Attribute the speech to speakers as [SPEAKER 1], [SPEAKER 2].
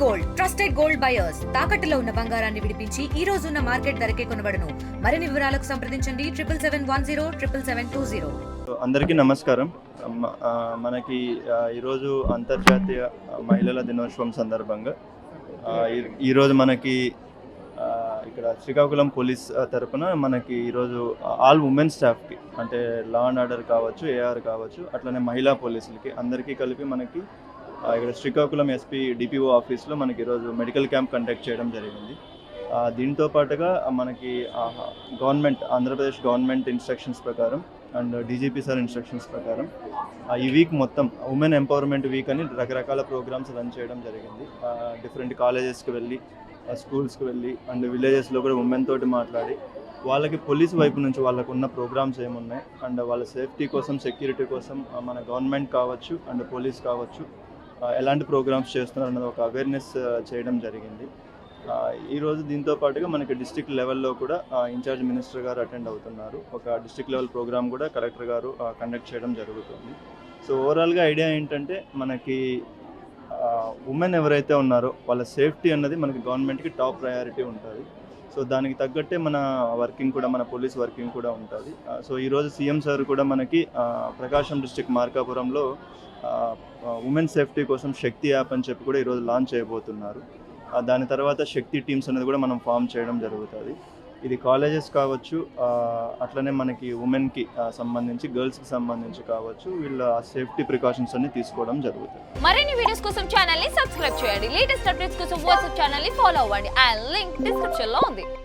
[SPEAKER 1] Gold trusted gold buyers తాకట్టులో ఉన్న బంగారాన్ని విడిపించి ఈ రోజు ఉన్న మార్కెట్ ధరకే కొనబడును. మరిన్ని వివరాలకు సంప్రదించండి 7710772020.
[SPEAKER 2] అందరికీ నమస్కారం. మనకి ఈరోజు అంతర్జాతీయ మహిళల దినోత్సవం సందర్భంగా ఈరోజు మనకి ఇక్కడ శ్రీకాకుళం పోలీస్ తరపున మనకి ఈరోజు ఆల్ ఉమెన్ స్టాఫ్కి అంటే లా అండ్ ఆర్డర్ కావచ్చు, ఏఆర్ కావచ్చు, అట్లనే మహిళా పోలీసులకి అందరికీ కలిపి మనకి ఇక్కడ శ్రీకాకుళం ఎస్పీ డిపిఓ ఆఫీస్లో మనకి ఈరోజు మెడికల్ క్యాంప్ కండక్ట్ చేయడం జరిగింది. దీంతో పాటుగా మనకి గవర్నమెంట్ ఆంధ్రప్రదేశ్ గవర్నమెంట్ ఇన్స్ట్రక్షన్స్ ప్రకారం అండ్ డీజీపీ సార్ ఇన్స్ట్రక్షన్స్ ప్రకారం ఈ వీక్ మొత్తం ఉమెన్ ఎంపవర్మెంట్ వీక్ అని రకరకాల ప్రోగ్రామ్స్ రన్ చేయడం జరిగింది. డిఫరెంట్ కాలేజెస్కి వెళ్ళి, స్కూల్స్కి వెళ్ళి అండ్ విలేజెస్లో కూడా ఉమెన్ తోటి మాట్లాడి వాళ్ళకి పోలీస్ వైపు నుంచి వాళ్ళకు ఉన్న ప్రోగ్రామ్స్ ఏమున్నాయి అండ్ వాళ్ళ సేఫ్టీ కోసం, సెక్యూరిటీ కోసం మన గవర్నమెంట్ కావచ్చు అండ్ పోలీస్ కావచ్చు ఎలాంటి ప్రోగ్రామ్స్ చేస్తున్నారు అన్నది ఒక అవేర్నెస్ చేయడం జరిగింది. ఈరోజు దీంతో పాటుగా మనకి డిస్ట్రిక్ట్ లెవెల్లో కూడా ఇన్ఛార్జ్ మినిస్టర్ గారు అటెండ్ అవుతున్నారు. ఒక డిస్ట్రిక్ట్ లెవెల్ ప్రోగ్రామ్ కూడా కలెక్టర్ గారు కండక్ట్ చేయడం జరుగుతుంది. సో ఓవరాల్గా ఐడియా ఏంటంటే మనకి ఉమెన్ ఎవరైతే ఉన్నారో వాళ్ళ సేఫ్టీ అన్నది మనకి గవర్నమెంట్కి టాప్ ప్రయారిటీ ఉంటుంది. సో దానికి తగ్గట్టే మన వర్కింగ్ కూడా, మన పోలీస్ వర్కింగ్ కూడా ఉంటుంది. సో ఈరోజు సీఎం సార్ కూడా మనకి ప్రకాశం డిస్ట్రిక్ట్ మార్కాపురంలో ఉమెన్ సేఫ్టీ కోసం శక్తి యాప్ అని చెప్పి కూడా ఈరోజు లాంచ్ చేయబోతున్నారు. దాని తర్వాత శక్తి టీమ్స్ అనేది కూడా మనం ఫామ్ చేయడం జరుగుతుంది. ఇది కాలేజెస్ కావచ్చు, అట్లనే మనకి ఉమెన్కి సంబంధించి, గర్ల్స్కి సంబంధించి కావచ్చు, వీళ్ళ సేఫ్టీ ప్రికాషన్స్ అన్ని తీసుకోవడం జరుగుతుంది.
[SPEAKER 3] మరిన్ని వీడియోస్ కోసం ఛానల్ ని సబ్స్క్రైబ్ చేయండి. లేటెస్ట్ అప్డేట్స్ కోసం వాట్సాప్ ఛానల్ ని ఫాలో అవ్వండి. ఆ లింక్ డిస్క్రిప్షన్ లో ఉంది.